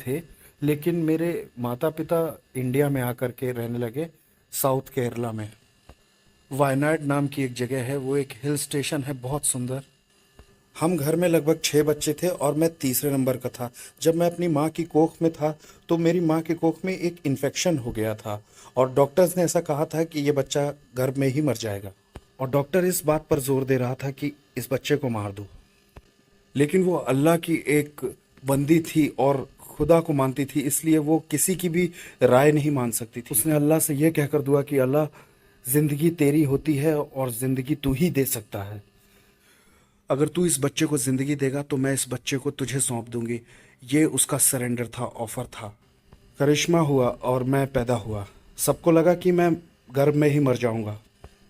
थे, लेकिन मेरे माता पिता इंडिया में आकर के रहने लगे, साउथ केरला में। वायनाड नाम की एक जगह है, वो एक हिल स्टेशन है, बहुत सुंदर। हम घर में लगभग 6 बच्चे थे और मैं तीसरे नंबर का था। जब मैं अपनी माँ की कोख में था तो मेरी माँ की कोख में एक इन्फेक्शन हो गया था और डॉक्टर्स ने ऐसा कहा था कि ये बच्चा गर्भ में ही मर जाएगा। और डॉक्टर इस बात पर जोर दे रहा था कि इस बच्चे को मार दो। लेकिन वो अल्लाह की एक बंदी थी और खुदा को मानती थी, इसलिए वो किसी की भी राय नहीं मान सकती थी। उसने अल्लाह से ये कहकर दुआ कि अल्लाह, जिंदगी तेरी होती है और जिंदगी तू ही दे सकता है। अगर तू इस बच्चे को जिंदगी देगा तो मैं इस बच्चे को तुझे सौंप दूंगी। ये उसका सरेंडर था, ऑफर था। करिश्मा हुआ और मैं पैदा हुआ। सबको लगा कि मैं गर्भ में ही मर जाऊंगा।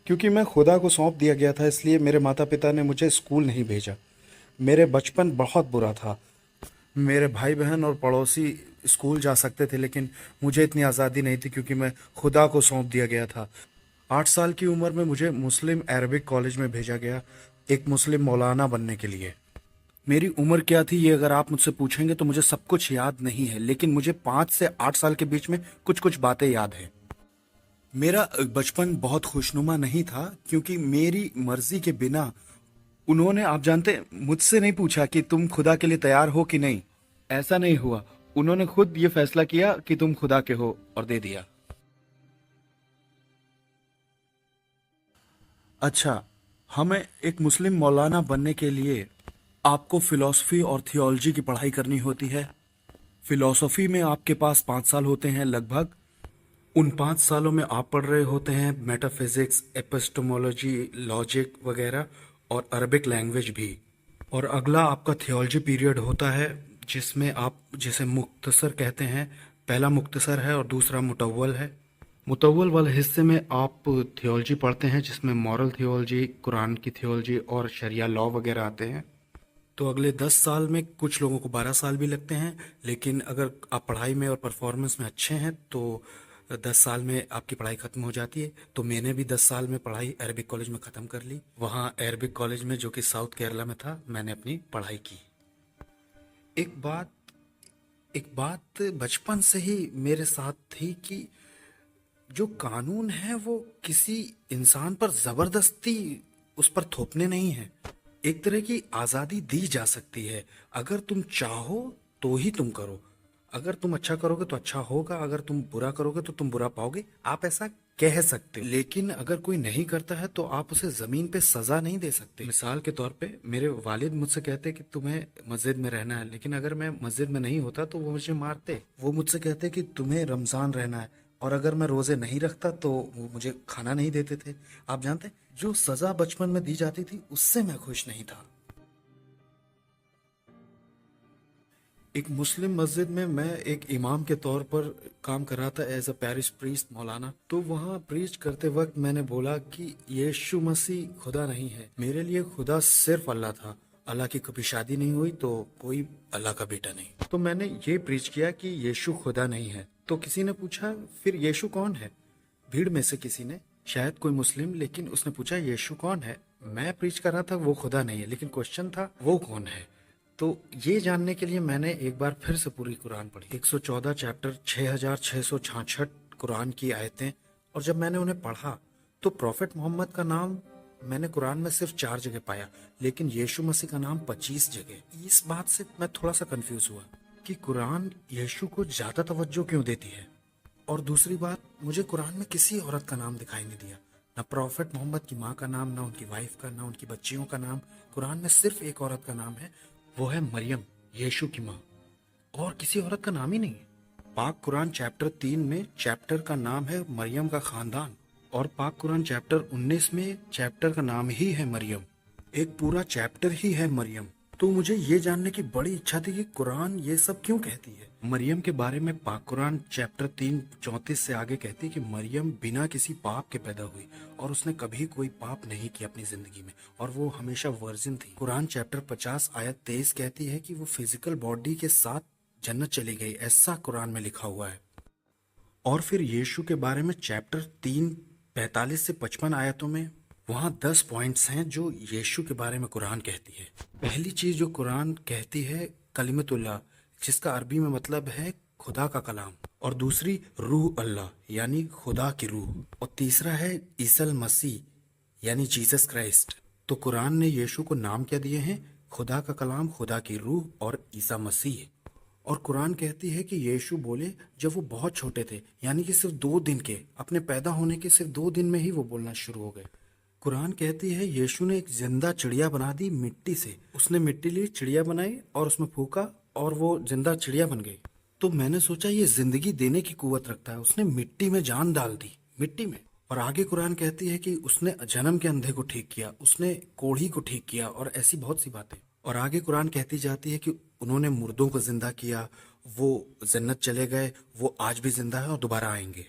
क्योंकि मैं खुदा को सौंप दिया गया था, इसलिए मेरे माता पिता ने मुझे स्कूल नहीं भेजा। मेरे बचपन बहुत बुरा था। मेरे भाई बहन और पड़ोसी स्कूल जा सकते थे, लेकिन मुझे इतनी आज़ादी नहीं थी क्योंकि मैं खुदा को सौंप दिया गया था। 8 साल की उम्र में मुझे मुस्लिम अरबिक कॉलेज में भेजा गया, एक मुस्लिम मौलाना बनने के लिए। मेरी उम्र क्या थी ये अगर आप मुझसे पूछेंगे तो मुझे सब कुछ याद नहीं है, लेकिन मुझे 5 से 8 साल के बीच में कुछ कुछ बातें याद है। मेरा बचपन बहुत खुशनुमा नहीं था क्योंकि मेरी मर्जी के बिना उन्होंने, आप जानते, मुझसे नहीं पूछा कि तुम खुदा के लिए तैयार हो कि नहीं। ऐसा नहीं हुआ। उन्होंने खुद ये फैसला किया कि तुम खुदा के हो और दे दिया। अच्छा, हमें एक मुस्लिम मौलाना बनने के लिए आपको फिलॉसफी और थियोलॉजी की पढ़ाई करनी होती है। फिलॉसफी में आपके पास 5 साल होते हैं लगभग। उन 5 सालों में आप पढ़ रहे होते हैं मेटाफिजिक्स, एपिस्टेमोलॉजी, लॉजिक वगैरह, और अरबिक लैंग्वेज भी। और अगला आपका थियोलॉजी पीरियड होता है जिसमें आप जिसे मुख्तसर कहते हैं। पहला मुख्तसर है और दूसरा मुतव्वल है। मुतव्वल वाले हिस्से में आप थियोलॉजी पढ़ते हैं जिसमें मॉरल थियोलॉजी, कुरान की थियोलॉजी और शरिया लॉ वगैरह आते हैं। तो अगले 10 साल में कुछ लोगों को 12 साल भी लगते हैं, लेकिन अगर आप पढ़ाई में और परफॉर्मेंस में अच्छे हैं तो 10 साल में आपकी पढ़ाई ख़त्म हो जाती है। तो मैंने भी 10 साल में पढ़ाई अरबिक कॉलेज में ख़त्म कर ली। वहाँ अरबिक कॉलेज में, जो कि साउथ केरला में था, मैंने अपनी पढ़ाई की। एक बात एक बात बचपन से ही मेरे साथ थी कि जो कानून है वो किसी इंसान पर जबरदस्ती उस पर थोपने नहीं है। एक तरह की आजादी दी जा सकती है। अगर तुम चाहो तो ही तुम करो। अगर तुम अच्छा करोगे तो अच्छा होगा, अगर तुम बुरा करोगे तो तुम बुरा पाओगे। आप ऐसा कह सकते हो, लेकिन अगर कोई नहीं करता है तो आप उसे जमीन पे सजा नहीं दे सकते। मिसाल के तौर पे मेरे वालिद मुझसे कहते कि तुम्हें मस्जिद में रहना है, लेकिन अगर मैं मस्जिद में नहीं होता तो वो मुझे मारते। वो मुझसे कहते कि तुम्हें रमजान रहना है, और अगर मैं रोजे नहीं रखता तो वो मुझे खाना नहीं देते थे। आप जानते, जो सजा बचपन में दी जाती थी उससे मैं खुश नहीं था। एक मुस्लिम मस्जिद में मैं एक इमाम के तौर पर काम कर रहा था, एज अ पैरिश प्रीस्ट, मौलाना। तो वहाँ प्रीच करते वक्त मैंने बोला कि यीशु मसीह खुदा नहीं है। मेरे लिए खुदा सिर्फ अल्लाह था। अल्लाह की कभी शादी नहीं हुई तो कोई अल्लाह का बेटा नहीं। तो मैंने ये प्रीच किया कि यीशु खुदा नहीं है। तो किसी ने पूछा, फिर यीशु कौन है? भीड़ में से किसी ने, शायद कोई मुस्लिम, लेकिन उसने पूछा यीशु कौन है। मैं प्रीच कर रहा था वो खुदा नहीं है, लेकिन क्वेश्चन था वो कौन है। तो ये जानने के लिए मैंने एक बार फिर से पूरी कुरान पढ़ी, 114 चैप्टर, 6666 कुरान की आयतें। और जब मैंने उन्हें पढ़ा तो प्रॉफिट मोहम्मद का नाम मैंने कुरान में सिर्फ 4 जगह पाया, लेकिन यीशु मसीह का नाम 25 जगह। इस बात से मैं थोड़ा सा कंफ्यूज हुआ कि कुरान यीशु को ज्यादा तवज्जो क्यों देती है। और दूसरी बात, मुझे कुरान में किसी औरत का नाम दिखाई नहीं दिया, ना प्रॉफिट मोहम्मद की माँ का नाम, ना उनकी वाइफ का, ना उनकी बच्चियों का नाम। कुरान में सिर्फ एक औरत का नाम है, वो है मरियम, यीशु की माँ। और किसी औरत का नाम ही नहीं है। पाक कुरान चैप्टर 3 में चैप्टर का नाम है मरियम का खानदान, और पाक कुरान चैप्टर 19 में चैप्टर का नाम ही है मरियम। एक पूरा चैप्टर ही है मरियम। तो मुझे ये जानने की बड़ी इच्छा थी कि कुरान ये सब क्यों कहती है। मरियम के बारे में पाक कुरान चैप्टर 3:34 से आगे कहती है कि मरियम बिना किसी पाप के पैदा हुई और उसने कभी कोई पाप नहीं किया अपनी जिंदगी में, और वो हमेशा वर्जिन थी। कुरान चैप्टर 50 आयत 23 कहती है कि वो फिजिकल बॉडी के साथ जन्नत चली गई, ऐसा कुरान में लिखा हुआ है। और फिर यीशु के बारे में चैप्टर 3 45 से 55 आयतों में, वहाँ 10 पॉइंट्स हैं जो यीशु के बारे में कुरान कहती है। पहली चीज जो कुरान कहती है, कलिमतुल्लाह, जिसका अरबी में मतलब है खुदा का कलाम, और दूसरी रूह अल्लाह यानी खुदा की रूह, और तीसरा है ईसल मसीह यानी जीसस क्राइस्ट। तो कुरान ने यीशु को नाम क्या दिए हैं? खुदा का कलाम, खुदा की रूह और ईसा मसीह। और कुरान कहती है कि यीशु बोले जब वो बहुत छोटे थे, यानी कि सिर्फ 2 दिन के, अपने पैदा होने के सिर्फ 2 दिन में ही वो बोलना शुरू हो गए। कुरान कहती है यीशु ने एक जिंदा चिड़िया बना दी मिट्टी से। उसने मिट्टी ली, चिड़िया बनाई और उसमें फूका और वो जिंदा चिड़िया बन गई। तो मैंने सोचा ये जिंदगी देने की कुव्वत रखता है, उसने मिट्टी में जान डाल दी, मिट्टी में। और आगे कुरान कहती है कि उसने जन्म के अंधे को ठीक किया, उसने कोढ़ी को ठीक किया, और ऐसी बहुत सी बातें। और आगे कुरान कहती जाती है कि उन्होंने मुर्दों को जिंदा किया, वो जन्नत चले गए, वो आज भी जिंदा है और दोबारा आएंगे।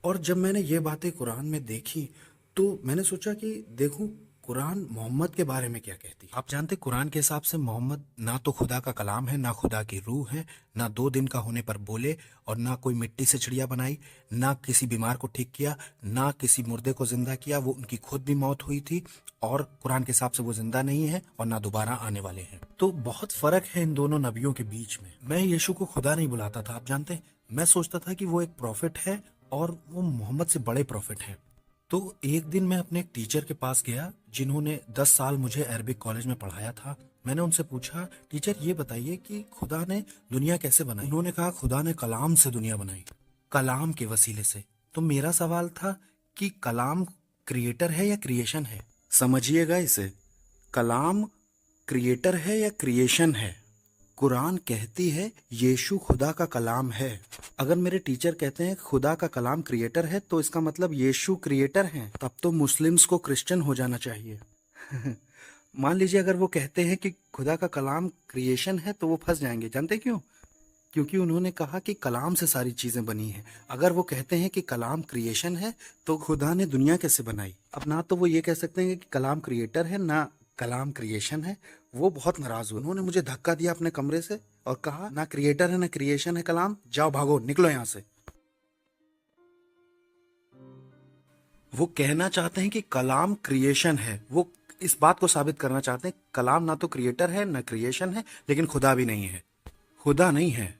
और जब मैंने ये बातें कुरान में देखी तो मैंने सोचा कि देखूं कुरान मोहम्मद के बारे में क्या कहती है। आप जानते कुरान के हिसाब से मोहम्मद ना तो खुदा का कलाम है, ना खुदा की रूह है, ना 2 दिन का होने पर बोले, और ना कोई मिट्टी से चिड़िया बनाई, ना किसी बीमार को ठीक किया, ना किसी मुर्दे को जिंदा किया। वो उनकी खुद भी मौत हुई थी और कुरान के हिसाब से वो जिंदा नहीं है और ना दोबारा आने वाले हैं। तो बहुत फर्क है इन दोनों नबियों के बीच में। मैं यीशु को खुदा नहीं बुलाता था, आप जानते, मैं सोचता था कि वो एक प्रॉफिट है और वो मोहम्मद से बड़े प्रॉफिट हैं। तो एक दिन मैं अपने एक टीचर के पास गया जिन्होंने 10 साल मुझे अरबिक कॉलेज में पढ़ाया था। मैंने उनसे पूछा, टीचर ये बताइए कि खुदा ने दुनिया कैसे बनाई? उन्होंने कहा खुदा ने कलाम से दुनिया बनाई, कलाम के वसीले से। तो मेरा सवाल था कि कलाम क्रिएटर है या क्रिएशन है? समझिएगा इसे, कलाम क्रिएटर है या क्रिएशन है? कुरान कहती है यीशु खुदा का कलाम है। अगर मेरे टीचर कहते हैं खुदा का कलाम क्रिएटर है तो इसका मतलब यीशु क्रिएटर हैं, तब तो मुस्लिम्स को क्रिश्चियन हो जाना चाहिए। मान लीजिए अगर वो कहते हैं कि खुदा का कलाम क्रिएशन है तो वो फंस जाएंगे। जानते क्यों? क्योंकि उन्होंने कहा कि कलाम से सारी चीजें बनी हैं। अगर वो कहते हैं कि कलाम क्रिएशन है तो खुदा ने दुनिया कैसे बनाई? अब ना तो वो ये कह सकते हैं कि कलाम क्रिएटर है, ना कलाम क्रिएशन है। वो बहुत नाराज हुए, उन्होंने मुझे धक्का दिया अपने कमरे से और कहा ना क्रिएटर है ना क्रिएशन है कलाम, जाओ भागो निकलो यहां से। वो कहना चाहते हैं कि कलाम क्रिएशन है, वो इस बात को साबित करना चाहते हैं कलाम ना तो क्रिएटर है ना क्रिएशन है, लेकिन खुदा भी नहीं है। खुदा नहीं है,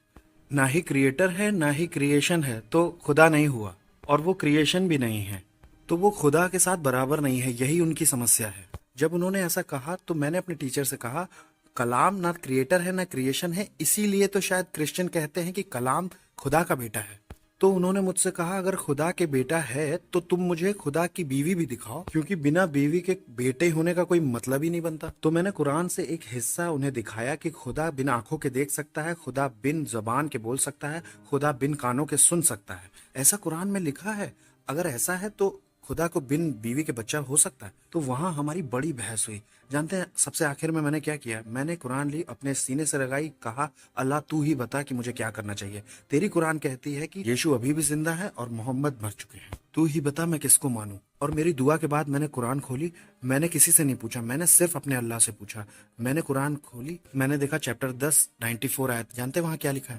ना ही क्रिएटर है ना ही क्रिएशन है, तो खुदा नहीं हुआ, और वो क्रिएशन भी नहीं है, तो वो खुदा के साथ बराबर नहीं है। यही उनकी समस्या है। जब उन्होंने ऐसा कहा तो मैंने अपने टीचर से कहा कलाम ना क्रिएटर है ना क्रिएशन है, इसीलिए तो शायद क्रिश्चियन कहते हैं कि कलाम खुदा का बेटा है। तो उन्होंने मुझसे कहा अगर खुदा के बेटा है तो तुम मुझे खुदा की बीवी भी दिखाओ, क्योंकि बिना बीवी के बेटे होने का कोई मतलब ही नहीं बनता। तो मैंने कुरान से एक हिस्सा उन्हें दिखाया कि खुदा बिन आंखों के देख सकता है, खुदा बिन जबान के बोल सकता है, खुदा बिन कानों के सुन सकता है। ऐसा कुरान में लिखा है। अगर ऐसा है तो खुदा को बिन बीवी के बच्चा हो सकता है? तो वहां हमारी बड़ी बहस हुई। जानते हैं सबसे आखिर में मैंने क्या किया? मैंने कुरान ली, अपने सीने से लगाई, कहा अल्लाह तू ही बता कि मुझे क्या करना चाहिए। तेरी कुरान कहती है कि यीशु अभी भी जिंदा है और मोहम्मद मर चुके हैं, तू ही बता मैं किसको मानूं। और मेरी दुआ के बाद मैंने कुरान खोली, मैंने किसी से नहीं पूछा, मैंने सिर्फ अपने अल्लाह से पूछा। मैंने कुरान खोली, मैंने देखा चैप्टर 10 94 आयत। जानते वहां क्या लिखा है?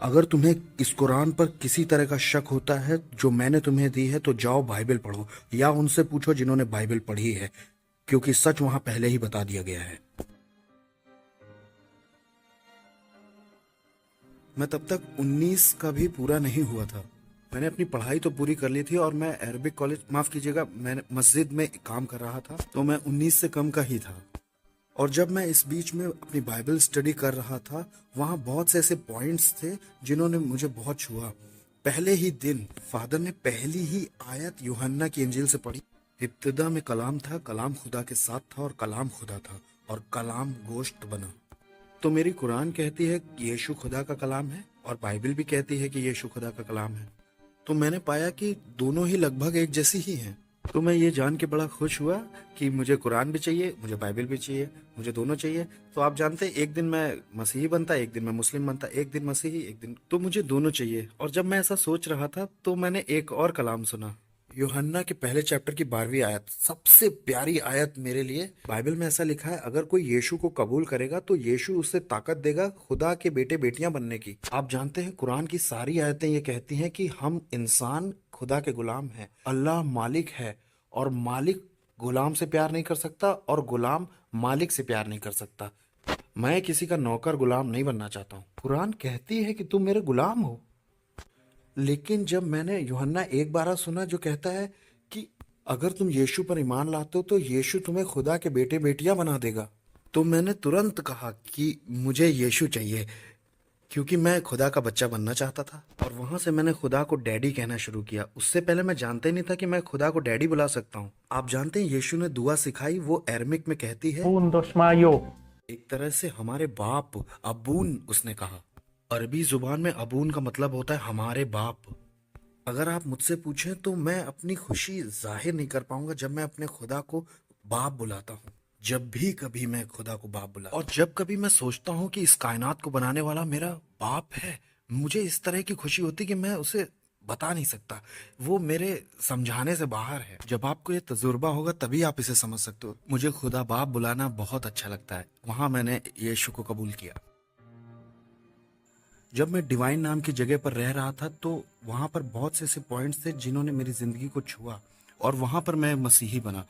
अगर तुम्हें इस कुरान पर किसी तरह का शक होता है जो मैंने तुम्हें दी है तो जाओ बाइबल पढ़ो, या उनसे पूछो जिन्होंने बाइबल पढ़ी है, क्योंकि सच वहां पहले ही बता दिया गया है। मैं तब तक 19 का भी पूरा नहीं हुआ था। मैंने अपनी पढ़ाई तो पूरी कर ली थी और मैं अरबिक कॉलेज, माफ कीजिएगा, मैं मस्जिद में काम कर रहा था, तो मैं 19 से कम का ही था। और जब मैं इस बीच में अपनी बाइबल स्टडी कर रहा था, वहां बहुत से ऐसे पॉइंट्स थे जिन्होंने मुझे बहुत छुआ। पहले ही दिन फादर ने पहली ही आयत यूहन्ना की इंजील से पढ़ी। इब्तिदा में कलाम था, कलाम खुदा के साथ था और कलाम खुदा था और कलाम गोश्त बना। तो मेरी कुरान कहती है कि यीशु खुदा का कलाम है और बाइबल भी कहती है कि यीशु खुदा का कलाम है। तो मैंने पाया कि दोनों ही लगभग एक जैसी ही हैं। तो मैं ये जान के बड़ा खुश हुआ कि मुझे कुरान भी चाहिए, मुझे बाइबल भी चाहिए, मुझे दोनों चाहिए। तो आप जानते एक दिन मैं मसीही बनता, एक दिन मैं मुस्लिम बनता, एक दिन मसीही एक दिन, तो मुझे दोनों चाहिए। और जब मैं ऐसा सोच रहा था तो मैंने एक और कलाम सुना, यूहन्ना के पहले चैप्टर की 12वीं आयत, सबसे प्यारी आयत मेरे लिए। बाइबल में ऐसा लिखा है अगर कोई यीशु को कबूल करेगा तो यीशु उसे ताकत देगा खुदा के बेटे बेटियां बनने की। आप जानते हैं कुरान की सारी आयतें ये कहती हैं कि हम इंसान खुदा के गुलाम हैं, अल्लाह मालिक है और मालिक गुलाम से प्यार नहीं कर सकता और गुलाम मालिक से प्यार नहीं कर सकता। मैं किसी का नौकर गुलाम नहीं बनना चाहता हूँ। कुरान कहती है कि तुम मेरे गुलाम हो, लेकिन जब मैंने यूहन्ना 1:12 सुना जो कहता है कि अगर तुम यीशु पर ईमान लाते हो तो यीशु तुम्हें खुदा के बेटे बेटियां बना देगा, तो मैंने तुरंत कहा कि मुझे यीशु चाहिए, क्योंकि मैं खुदा का बच्चा बनना चाहता था। और वहां से मैंने खुदा को डैडी कहना शुरू किया। उससे पहले मैं जानता ही नहीं था कि मैं खुदा को डैडी बुला सकता हूँ। आप जानते हैं यीशु ने दुआ सिखाई, वो अरमिक में कहती है दोशमायो। एक तरह से हमारे बाप, अबून उसने कहा। अरबी जुबान में अबून का मतलब होता है हमारे बाप। अगर आप मुझसे पूछें तो मैं अपनी खुशी जाहिर नहीं कर पाऊंगा जब मैं अपने खुदा को बाप बुलाता हूँ। जब भी कभी मैं खुदा को बाप बुला, और जब कभी मैं सोचता हूँ कि इस कायनात को बनाने वाला मेरा बाप है, मुझे इस तरह की खुशी होती कि मैं उसे बता नहीं सकता। वो मेरे समझाने से बाहर है। जब आपको ये तजुर्बा होगा तभी आप इसे समझ सकते हो। मुझे खुदा बाप बुलाना बहुत अच्छा लगता है। वहां मैंने यीशु को कबूल किया। जब मैं डिवाइन नाम की जगह पर रह रहा था तो वहां पर बहुत से ऐसे पॉइंट्स थे जिन्होंने मेरी जिंदगी को छुआ, और वहां पर मैं मसीही बना।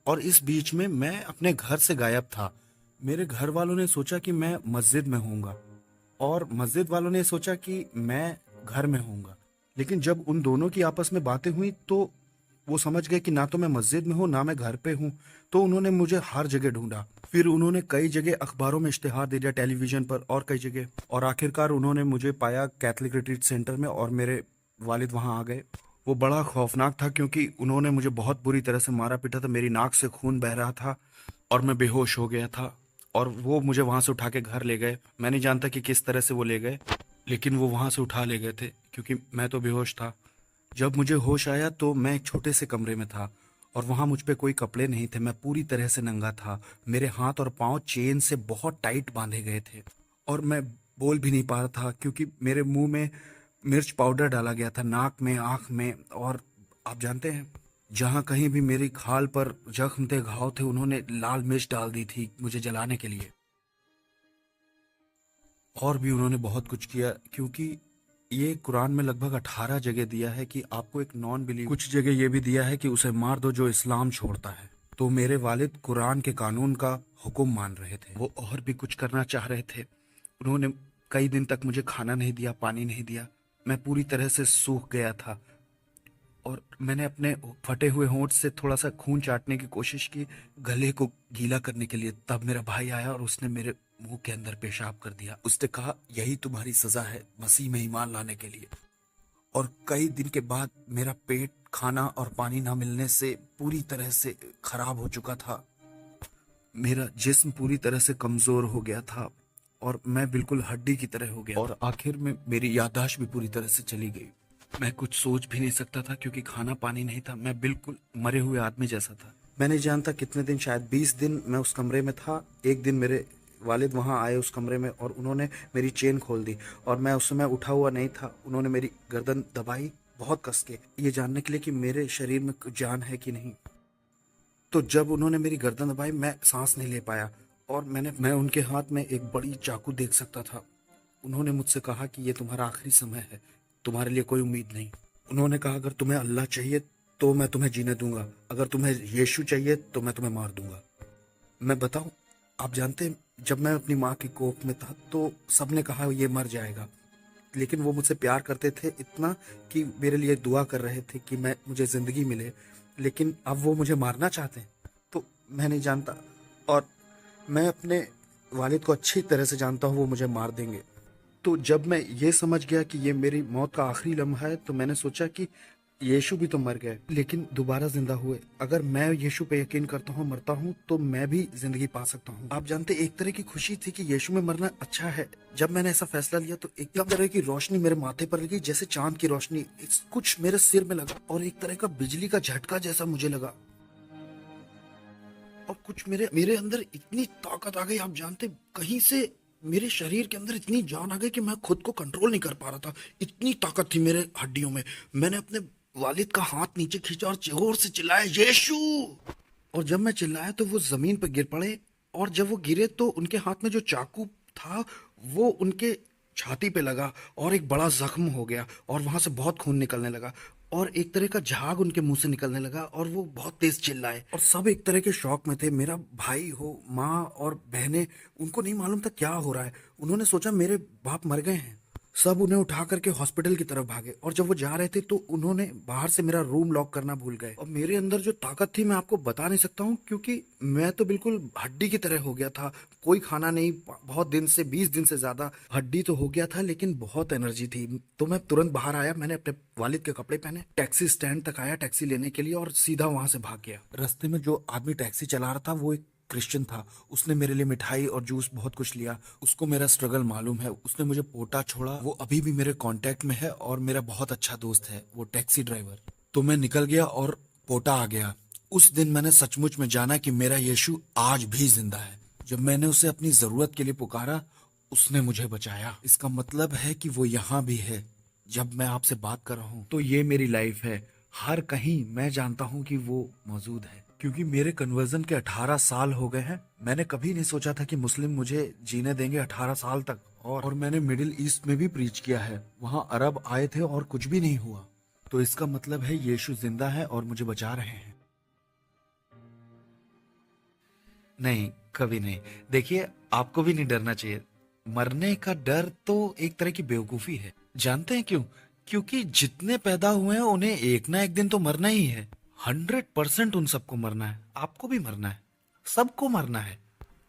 और इस बीच में मैं अपने घर से गायब था। मेरे घर वालों ने सोचा कि मैं मस्जिद में होऊंगा, और मस्जिद वालों ने सोचा कि मैं घर में होऊंगा। लेकिन जब उन दोनों की आपस में बातें हुई तो वो समझ गए कि ना तो मैं मस्जिद में हूँ ना मैं घर पे हूँ। तो उन्होंने मुझे हर जगह ढूंढा। फिर उन्होंने कई जगह अखबारों में इश्तिहार दे दिया, टेलीविजन पर और कई जगह, और आखिरकार उन्होंने मुझे पाया कैथलिक रिट्रीट सेंटर में, और मेरे वालिद वहां आ गए। वो बड़ा खौफनाक था क्योंकि उन्होंने मुझे बहुत बुरी तरह से मारा पीटा था। मेरी नाक से खून बह रहा था और मैं बेहोश हो गया था, और वो मुझे वहां से उठा के घर ले गए। मैं नहीं जानता कि किस तरह से वो ले गए, लेकिन वो वहां से उठा ले गए थे क्योंकि मैं तो बेहोश था। जब मुझे होश आया तो मैं एक छोटे से कमरे में था, और वहां मुझ पे कोई कपड़े नहीं थे। मैं पूरी तरह से नंगा था। मेरे हाथ और पांव चेन से बहुत टाइट बांधे गए थे, और मैं बोल भी नहीं पा रहा था क्योंकि मेरे मुंह में मिर्च पाउडर डाला गया था, नाक में, आंख में। और आप जानते हैं, जहां कहीं भी मेरी खाल पर जख्म थे, घाव थे, उन्होंने लाल मिर्च डाल दी थी मुझे जलाने के लिए। और भी उन्होंने बहुत कुछ किया, क्योंकि ये कुरान में लगभग 18 जगह दिया है कि आपको एक नॉन बिलीव, कुछ जगह ये भी दिया है कि उसे मार दो जो इस्लाम छोड़ता है। तो मेरे वालिद कुरान के कानून का हुक्म मान रहे थे। वो और भी कुछ करना चाह रहे थे। उन्होंने कई दिन तक मुझे खाना नहीं दिया, पानी नहीं दिया। मैं पूरी तरह से सूख गया था, और मैंने अपने फटे हुए होंठ से थोड़ा सा खून चाटने की कोशिश की गले को गीला करने के लिए। तब मेरा भाई आया और उसने मेरे मुंह के अंदर पेशाब कर दिया। उसने कहा यही तुम्हारी सजा है मसीह में ईमान लाने के लिए। और कई दिन के बाद मेरा पेट खाना और पानी ना मिलने से पूरी तरह से खराब हो चुका था। मेरा जिस्म पूरी तरह से कमजोर हो गया था, और मैं बिल्कुल हड्डी की तरह हो गया, और आखिर में मेरी याददाश्त भी पूरी तरह से चली गई। मैं कुछ सोच भी नहीं सकता था क्योंकि खाना पानी नहीं था। मैं बिल्कुल मरे हुए आदमी जैसा था। मैं नहीं जानता कितने दिन, शायद 20 दिन मैं उस कमरे में था। एक दिन मेरे वालिद वहां आए उस कमरे में, और उन्होंने मेरी चेन खोल दी, और मैं उस समय उठा हुआ नहीं था। उन्होंने मेरी गर्दन दबाई बहुत कस के, ये जानने के लिए कि मेरे शरीर में जान है कि नहीं। तो जब उन्होंने मेरी गर्दन दबाई मैं सांस नहीं ले पाया, और मैं उनके हाथ में एक बड़ी चाकू देख सकता था। उन्होंने मुझसे कहा कि ये तुम्हारा आखिरी समय है, तुम्हारे लिए कोई उम्मीद नहीं। उन्होंने कहा अगर तुम्हें अल्लाह चाहिए तो मैं तुम्हें जीने दूंगा, अगर तुम्हें यीशु चाहिए तो मैं तुम्हें मार दूंगा। मैं बताऊं, आप जानते हैं, जब मैं अपनी माँ की कोख में था तो सबने कहा ये मर जाएगा, लेकिन वो मुझसे प्यार करते थे इतना कि मेरे लिए दुआ कर रहे थे कि मुझे जिंदगी मिले। लेकिन अब वो मुझे मारना चाहते हैं, तो मैं नहीं जानता। और मैं अपने वालिद को अच्छी तरह से जानता हूँ, वो मुझे मार देंगे। तो जब मैं ये समझ गया कि ये मेरी मौत का आखिरी लम्हा है, तो मैंने सोचा कि यीशु भी तो मर गए लेकिन दोबारा जिंदा हुए। अगर मैं यीशु पे यकीन करता हूँ, मरता हूँ, तो मैं भी जिंदगी पा सकता हूँ। आप जानते, एक तरह की खुशी थी कि यीशु में मरना अच्छा है। जब मैंने ऐसा फैसला लिया तो एक तरह की रोशनी मेरे माथे पर लगी, जैसे चांद की रोशनी कुछ मेरे सिर में लगा, और एक तरह का बिजली का झटका जैसा मुझे लगा, और कुछ मेरे अंदर इतनी ताकत आ गई। आप जानते, कहीं से मेरे शरीर के अंदर इतनी जान आ गई कि मैं खुद को कंट्रोल नहीं कर पा रहा था। इतनी ताकत थी मेरे हड्डियों में। मैंने अपने वालिद का हाथ नीचे खींचा और जोर से चिल्लाया यीशु। और जब मैं चिल्लाया तो वो जमीन पर गिर पड़े, और जब वो गिरे तो उनके हाथ में जो चाकू था वो उनके छाती पे लगा, और एक बड़ा जख्म हो गया, और वहां से बहुत खून निकलने लगा। और एक तरह का झाग उनके मुंह से निकलने लगा और वो बहुत तेज चिल्लाए और सब एक तरह के शौक में थे। मेरा भाई हो, माँ और बहनें, उनको नहीं मालूम था क्या हो रहा है। उन्होंने सोचा मेरे बाप मर गए हैं। सब उन्हें उठा करके हॉस्पिटल की तरफ भागे और जब वो जा रहे थे तो उन्होंने बाहर से मेरा रूम लॉक करना भूल गए। और मेरे अंदर जो ताकत थी मैं आपको बता नहीं सकता हूँ, क्योंकि मैं तो बिल्कुल हड्डी की तरह हो गया था। कोई खाना नहीं, बहुत दिन से, 20 दिन से ज्यादा हड्डी तो हो गया था, लेकिन बहुत एनर्जी थी। तो मैं तुरंत बाहर आया, मैंने अपने वालिद के कपड़े पहने, टैक्सी स्टैंड तक आया टैक्सी लेने के लिए और सीधा वहां से भाग गया। रास्ते में जो आदमी टैक्सी चला रहा था वो एक क्रिश्चियन था। उसने मेरे लिए मिठाई और जूस बहुत कुछ लिया। उसको मेरा स्ट्रगल मालूम है। उसने मुझे पोटा छोड़ा। वो अभी भी मेरे कांटेक्ट में है और मेरा बहुत अच्छा दोस्त है, वो टैक्सी ड्राइवर। तो मैं निकल गया और पोटा आ गया। उस दिन मैंने सचमुच में जाना कि मेरा यीशु आज भी जिंदा है। जब मैंने उसे अपनी जरूरत के लिए पुकारा, उसने मुझे बचाया। इसका मतलब है कि वो यहाँ भी है। जब मैं आपसे बात कर रहा हूँ तो ये मेरी लाइफ है। हर कहीं मैं जानता हूँ कि वो मौजूद है, क्योंकि मेरे कन्वर्जन के 18 साल हो गए हैं। मैंने कभी नहीं सोचा था कि मुस्लिम मुझे जीने देंगे 18 साल तक। और मैंने मिडिल ईस्ट में भी प्रीच किया है, वहाँ अरब आए थे और कुछ भी नहीं हुआ। तो इसका मतलब है यीशु जिंदा है और मुझे बचा रहे हैं। नहीं, कभी नहीं। देखिए, आपको भी नहीं डरना चाहिए। मरने का डर तो एक तरह की बेवकूफी है। जानते हैं क्यों? क्योंकि जितने पैदा हुए हैं उन्हें एक ना एक दिन तो मरना ही है। 100% उन सबको मरना है। आपको भी मरना है, सबको मरना है।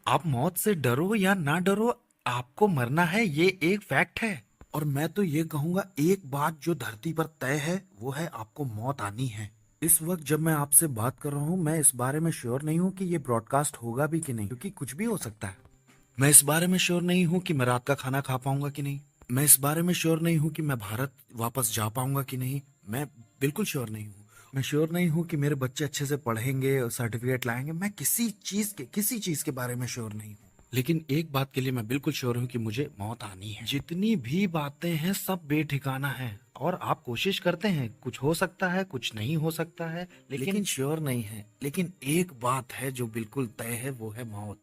आप मौत से डरो या ना डरो, आपको मरना है, ये एक फैक्ट है। और मैं तो ये कहूंगा, एक बात जो धरती पर तय है वो है आपको मौत आनी है। इस वक्त जब मैं आपसे बात कर रहा हूँ, मैं इस बारे में श्योर नहीं हूँ कि ये ब्रॉडकास्ट होगा भी कि नहीं, क्योंकि कुछ भी हो सकता है। मैं इस बारे में श्योर नहीं हूँ कि मैं रात का खाना खा पाऊंगा कि नहीं। मैं इस बारे में श्योर नहीं हूँ कि मैं भारत वापस जा पाऊंगा कि नहीं। मैं बिल्कुल श्योर नहीं हूँ। मैं श्योर नहीं हूँ कि मेरे बच्चे अच्छे से पढ़ेंगे और सर्टिफिकेट लाएंगे। मैं किसी चीज के बारे में श्योर नहीं हूँ। लेकिन एक बात के लिए मैं बिल्कुल श्योर हूँ कि मुझे मौत आनी है। जितनी भी बातें हैं सब बेठिकाना है और आप कोशिश करते हैं, कुछ हो सकता है, कुछ नहीं हो सकता है, लेकिन श्योर नहीं है। लेकिन एक बात है जो बिल्कुल तय है, वो है मौत।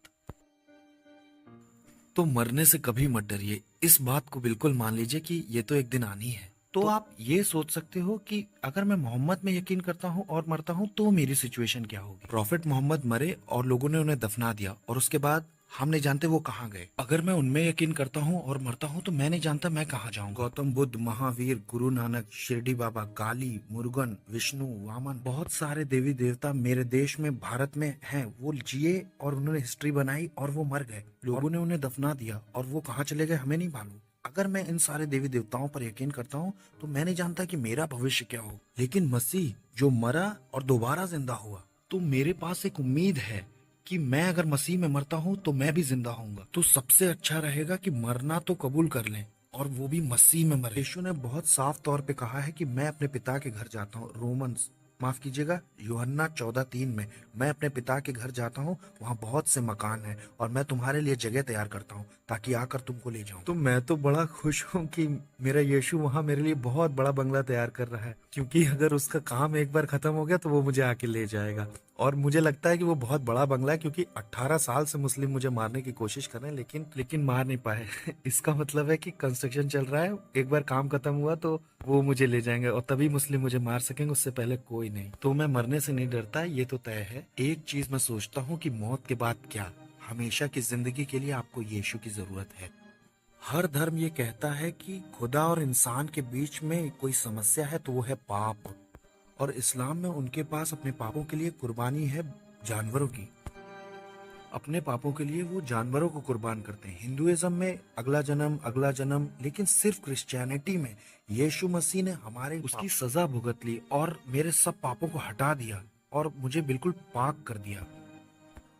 तो मरने से कभी मत डरिए। इस बात को बिल्कुल मान लीजिए कि ये तो एक दिन आनी है। तो आप ये सोच सकते हो कि अगर मैं मोहम्मद में यकीन करता हूँ और मरता हूँ तो मेरी सिचुएशन क्या होगी। प्रॉफिट मोहम्मद मरे और लोगों ने उन्हें दफना दिया और उसके बाद हम नहीं जानते वो कहाँ गए। अगर मैं उनमें यकीन करता हूँ और मरता हूँ तो मैं नहीं जानता मैं कहाँ जाऊंगा। गौतम बुद्ध, महावीर, गुरु नानक, शिरडी बाबा, काली, मुरुगन, विष्णु, वामन, बहुत सारे देवी देवता मेरे देश में, भारत में हैं। वो जिए और उन्होंने हिस्ट्री बनाई और वो मर गए। लोगों ने उन्हें दफना दिया और वो कहाँ चले गए हमें नहीं मालूम। अगर मैं इन सारे देवी देवताओं पर यकीन करता हूँ तो मैं नहीं जानता कि मेरा भविष्य क्या हो। लेकिन मसीह जो मरा और दोबारा जिंदा हुआ, तो मेरे पास एक उम्मीद है कि मैं अगर मसीह में मरता हूँ तो मैं भी जिंदा होऊंगा। तो सबसे अच्छा रहेगा कि मरना तो कबूल कर लें और वो भी मसीह में मरे। यीशु ने बहुत साफ तौर पे कहा है कि मैं अपने पिता के घर जाता हूँ। रोमन्स, माफ कीजिएगा, यूहन्ना 14:3 में, मैं अपने पिता के घर जाता हूँ, वहाँ बहुत से मकान हैं और मैं तुम्हारे लिए जगह तैयार करता हूँ ताकि आकर तुमको ले जाऊं। तो मैं तो बड़ा खुश हूँ कि मेरा यीशु वहाँ मेरे लिए बहुत बड़ा बंगला तैयार कर रहा है, क्योंकि अगर उसका काम एक बार खत्म हो गया तो वो मुझे आके ले जाएगा। और मुझे लगता है कि वो बहुत बड़ा बंगला है, क्योंकि 18 साल से मुस्लिम मुझे मारने की कोशिश कर रहे हैं, लेकिन मार नहीं पाए। इसका मतलब है कि कंस्ट्रक्शन चल रहा है, एक बार काम खत्म हुआ तो वो मुझे ले जाएंगे और तभी मुस्लिम मुझे मार सकेंगे, उससे पहले कोई नहीं। तो मैं मरने से नहीं डरता, ये तो तय है। एक चीज मैं सोचता हूँ कि मौत के बाद क्या। हमेशा की जिंदगी के लिए आपको यीशु की जरूरत है। हर धर्म ये कहता है कि खुदा और इंसान के बीच में कोई समस्या है तो वो है पाप। और इस्लाम में उनके पास अपने पापों के लिए कुर्बानी है जानवरों की। अपने पापों के लिए वो जानवरों को कुर्बान करते हैं। हिंदुइज्म में अगला जन्म, लेकिन सिर्फ क्रिश्चियनिटी में यीशु मसीह ने हमारे उसकी सजा भुगत ली और मेरे सब पापों को हटा दिया और मुझे बिल्कुल पाक कर दिया।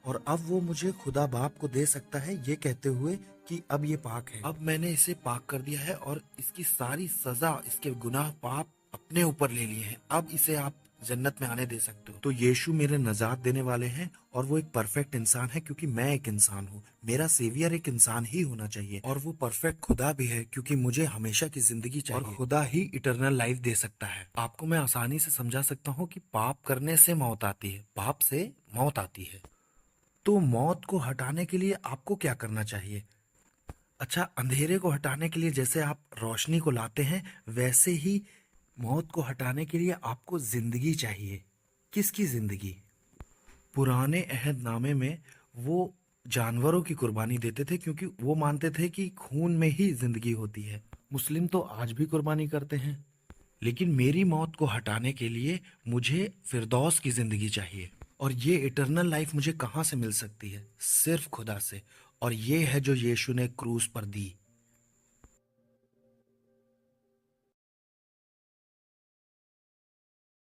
और अब वो मुझे खुदा बाप को दे सकता है, ये कहते हुए कि अब ये पाक है। अब मैंने इसे पाक कर दिया है और इसकी सारी सजा, इसके गुनाह पाप अपने ऊपर ले लिए हैं। अब इसे आप जन्नत में आने दे सकते हो। तो यीशु मेरे नजात देने वाले हैं और वो एक परफेक्ट इंसान है, क्योंकि मैं एक इंसान हूँ। मेरा सेवियर एक इंसान ही होना चाहिए और वो परफेक्ट खुदा भी है, क्योंकि मुझे हमेशा की जिंदगी चाहिए और खुदा ही इटर्नल लाइफ दे सकता है। आपको मैं आसानी से समझा सकता हूँ कि पाप करने से मौत आती है, पाप से मौत आती है। तो मौत को हटाने के लिए आपको क्या करना चाहिए? अच्छा, अंधेरे को हटाने के लिए जैसे आप रोशनी को लाते हैं, वैसे ही मौत को हटाने के लिए आपको जिंदगी चाहिए। किसकी जिंदगी? पुराने अहदनामे में वो जानवरों की कुर्बानी देते थे क्योंकि वो मानते थे कि खून में ही जिंदगी होती है। मुस्लिम तो आज भी कुर्बानी करते हैं। लेकिन मेरी मौत को हटाने के लिए मुझे फिरदौस की जिंदगी चाहिए। और ये इटर्नल लाइफ मुझे कहाँ से मिल सकती है? सिर्फ खुदा से। और ये है जो यीशु ने क्रूस पर दी।